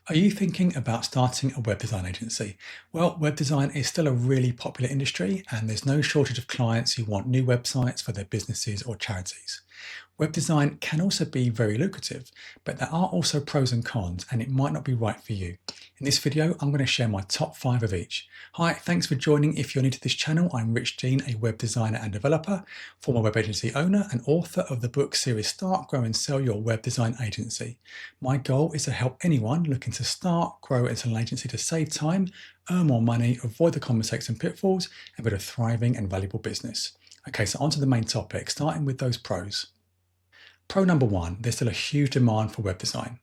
Are you thinking about starting a web design agency? Well, web design is still a really popular industry, and there's no shortage of clients who want new websites for their businesses or charities. Web design can also be very lucrative, but there are also pros and cons, and it might not be right for you. In this video, I'm going to share my top 5 of each. Hi, thanks for joining. If you're new to this channel, I'm Rich Dean, a web designer and developer, former web agency owner, and author of the book series Start, Grow and Sell Your Web Design Agency. My goal is to help anyone looking to start, grow, and sell an agency to save time, earn more money, avoid the common mistakes and pitfalls, and build a thriving and valuable business. Okay, so on to the main topic, starting with those pros. Pro number one, there's still a huge demand for web design.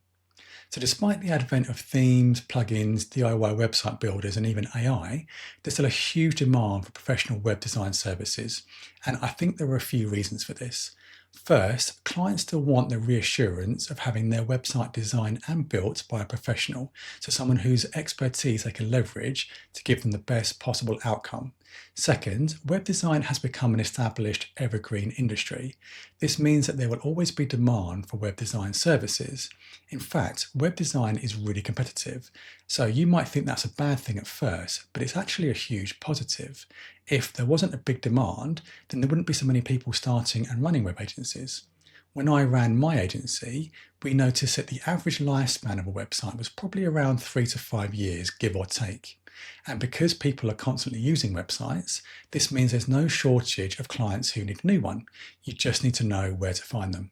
So despite the advent of themes, plugins, DIY website builders, and even AI, there's still a huge demand for professional web design services. And I think there are a few reasons for this. First, clients still want the reassurance of having their website designed and built by a professional, so someone whose expertise they can leverage to give them the best possible outcome. Second, web design has become an established evergreen industry. This means that there will always be demand for web design services. In fact, web design is really competitive. So you might think that's a bad thing at first, but it's actually a huge positive. If there wasn't a big demand, then there wouldn't be so many people starting and running web agencies. When I ran my agency, we noticed that the average lifespan of a website was probably around 3 to 5 years, give or take. And because people are constantly using websites, this means there's no shortage of clients who need a new one. You just need to know where to find them.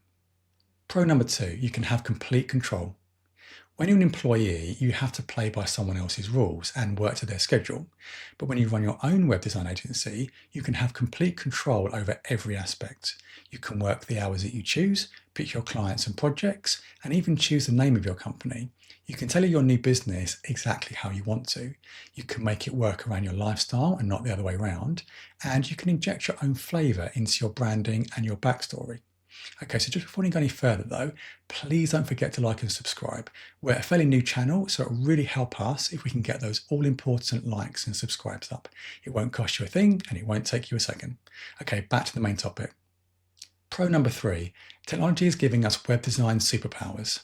Pro number two, you can have complete control. When you're an employee, you have to play by someone else's rules and work to their schedule. But when you run your own web design agency, you can have complete control over every aspect. You can work the hours that you choose, pick your clients and projects, and even choose the name of your company. You can tailor your new business exactly how you want to. You can make it work around your lifestyle and not the other way around. And you can inject your own flavor into your branding and your backstory. Okay, so just before we go any further though, please don't forget to like and subscribe. We're a fairly new channel, so it'll really help us if we can get those all important likes and subscribes up. It won't cost you a thing and it won't take you a second. Okay, back to the main topic. Pro number three, technology is giving us web design superpowers.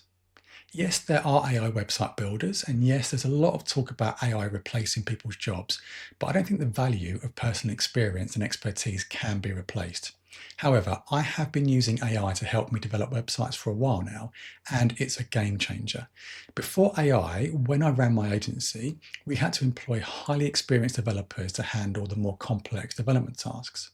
Yes, there are AI website builders, and yes, there's a lot of talk about AI replacing people's jobs, but I don't think the value of personal experience and expertise can be replaced. However, I have been using AI to help me develop websites for a while now, and it's a game changer. Before AI, when I ran my agency, we had to employ highly experienced developers to handle the more complex development tasks.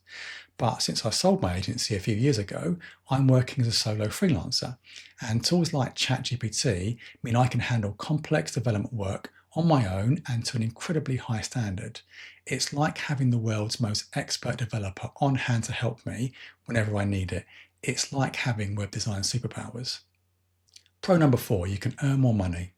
But since I sold my agency a few years ago, I'm working as a solo freelancer, and tools like ChatGPT mean I can handle complex development work on my own and to an incredibly high standard. It's like having the world's most expert developer on hand to help me whenever I need it. It's like having web design superpowers. Pro number four, you can earn more money.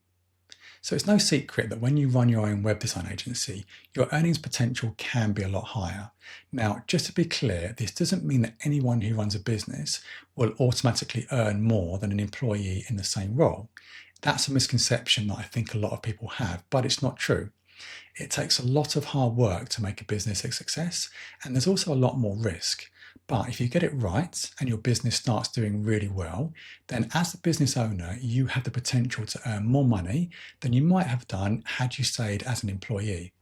So it's no secret that when you run your own web design agency, your earnings potential can be a lot higher. Now, just to be clear, this doesn't mean that anyone who runs a business will automatically earn more than an employee in the same role. That's a misconception that I think a lot of people have, but it's not true. It takes a lot of hard work to make a business a success, and there's also a lot more risk. But if you get it right and your business starts doing really well, then as the business owner, you have the potential to earn more money than you might have done had you stayed as an employee.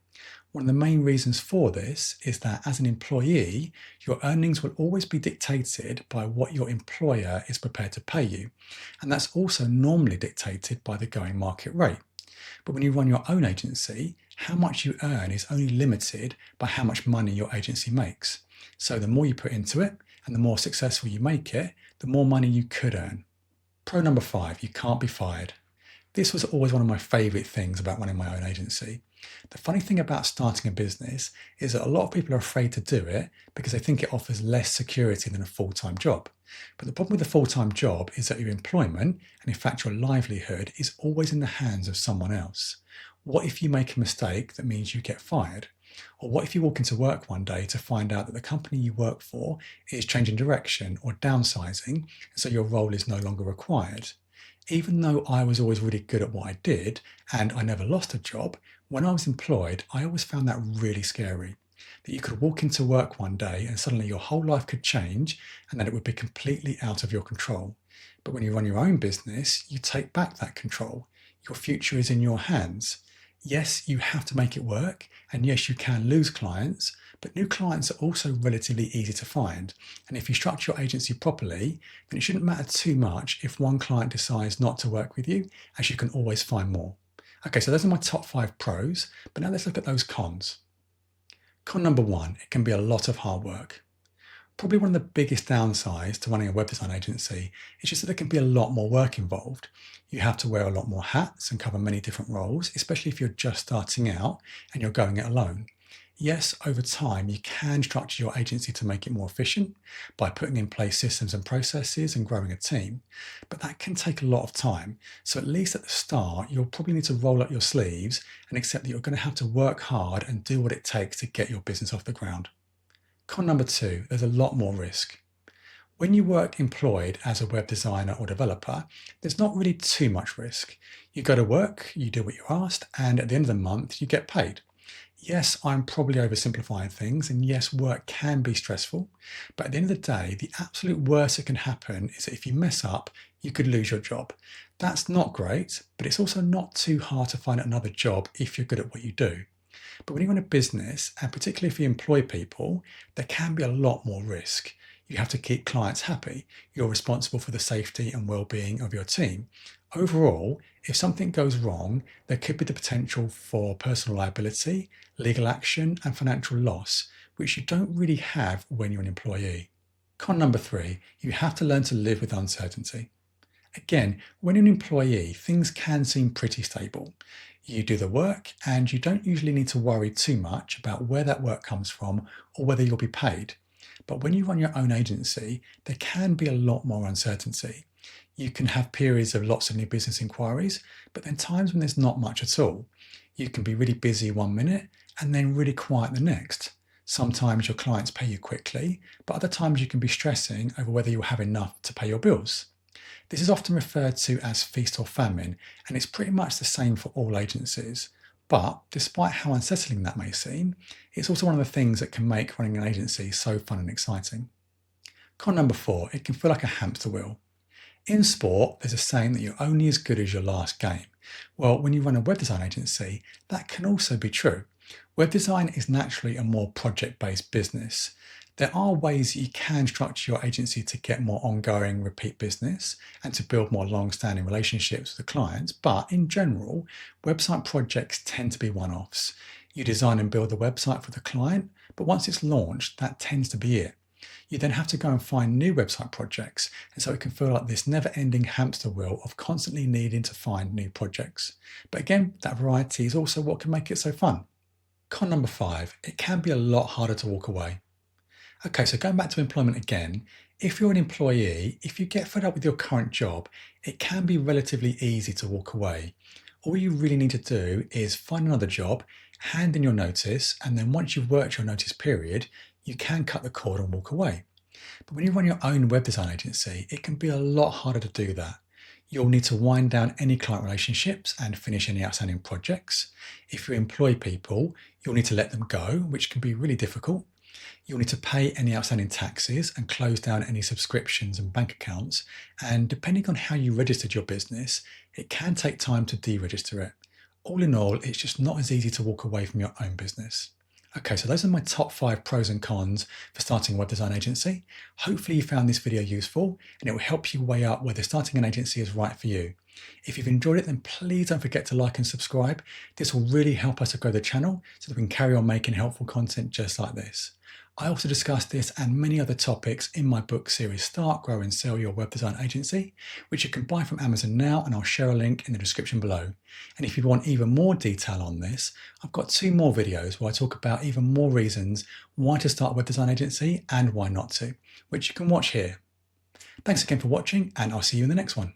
One of the main reasons for this is that as an employee, your earnings will always be dictated by what your employer is prepared to pay you. And that's also normally dictated by the going market rate. But when you run your own agency, how much you earn is only limited by how much money your agency makes. So the more you put into it and the more successful you make it, the more money you could earn. Pro number five, you can't be fired. This was always one of my favorite things about running my own agency. The funny thing about starting a business is that a lot of people are afraid to do it because they think it offers less security than a full-time job. But the problem with a full-time job is that your employment, and in fact your livelihood, is always in the hands of someone else. What if you make a mistake that means you get fired? Or what if you walk into work one day to find out that the company you work for is changing direction or downsizing, and so your role is no longer required? Even though I was always really good at what I did and I never lost a job, when I was employed, I always found that really scary. That you could walk into work one day and suddenly your whole life could change and that it would be completely out of your control. But when you run your own business, you take back that control. Your future is in your hands. Yes, you have to make it work, and yes, you can lose clients, but new clients are also relatively easy to find. And if you structure your agency properly, then it shouldn't matter too much if one client decides not to work with you, as you can always find more. Okay, so those are my top 5 pros, but now let's look at those cons. Con number 1, it can be a lot of hard work. Probably one of the biggest downsides to running a web design agency is just that there can be a lot more work involved. You have to wear a lot more hats and cover many different roles, especially if you're just starting out and you're going it alone. Yes, over time, you can structure your agency to make it more efficient by putting in place systems and processes and growing a team, but that can take a lot of time. So at least at the start, you'll probably need to roll up your sleeves and accept that you're going to have to work hard and do what it takes to get your business off the ground. Con number 2, there's a lot more risk. When you work employed as a web designer or developer, there's not really too much risk. You go to work, you do what you're asked, and at the end of the month, you get paid. Yes, I'm probably oversimplifying things, and yes, work can be stressful, but at the end of the day, the absolute worst that can happen is that if you mess up, you could lose your job. That's not great, but it's also not too hard to find another job if you're good at what you do. But when you run a business, and particularly if you employ people, there can be a lot more risk. You have to keep clients happy. You're responsible for the safety and well-being of your team. Overall, if something goes wrong, there could be the potential for personal liability, legal action, and financial loss, which you don't really have when you're an employee. Con number 3, you have to learn to live with uncertainty. Again, when you're an employee, things can seem pretty stable. You do the work and you don't usually need to worry too much about where that work comes from or whether you'll be paid. But when you run your own agency, there can be a lot more uncertainty. You can have periods of lots of new business inquiries, but then times when there's not much at all. You can be really busy one minute and then really quiet the next. Sometimes your clients pay you quickly, but other times you can be stressing over whether you'll have enough to pay your bills. This is often referred to as feast or famine, and it's pretty much the same for all agencies. But despite how unsettling that may seem, it's also one of the things that can make running an agency so fun and exciting. Con number 4, it can feel like a hamster wheel. In sport, there's a saying that you're only as good as your last game. Well, when you run a web design agency, that can also be true. Web design is naturally a more project-based business. There are ways that you can structure your agency to get more ongoing repeat business and to build more long-standing relationships with the clients, but in general, website projects tend to be one-offs. You design and build the website for the client, but once it's launched, that tends to be it. You then have to go and find new website projects, and so it can feel like this never-ending hamster wheel of constantly needing to find new projects. But again, that variety is also what can make it so fun. Con number 5, it can be a lot harder to walk away. Okay, so going back to employment again, if you're an employee, if you get fed up with your current job, it can be relatively easy to walk away. All you really need to do is find another job, hand in your notice, and then once you've worked your notice period, you can cut the cord and walk away. But when you run your own web design agency, it can be a lot harder to do that. You'll need to wind down any client relationships and finish any outstanding projects. If you employ people, you'll need to let them go, which can be really difficult. You'll need to pay any outstanding taxes and close down any subscriptions and bank accounts. And depending on how you registered your business, it can take time to deregister it. All in all, it's just not as easy to walk away from your own business. Okay, so those are my top 5 pros and cons for starting a web design agency. Hopefully you found this video useful and it will help you weigh up whether starting an agency is right for you. If you've enjoyed it, then please don't forget to like and subscribe. This will really help us to grow the channel so that we can carry on making helpful content just like this. I also discuss this and many other topics in my book series Start, Grow and Sell Your Web Design Agency, which you can buy from Amazon now, and I'll share a link in the description below. And if you want even more detail on this, I've got 2 more videos where I talk about even more reasons why to start a web design agency and why not to, which you can watch here. Thanks again for watching, and I'll see you in the next one.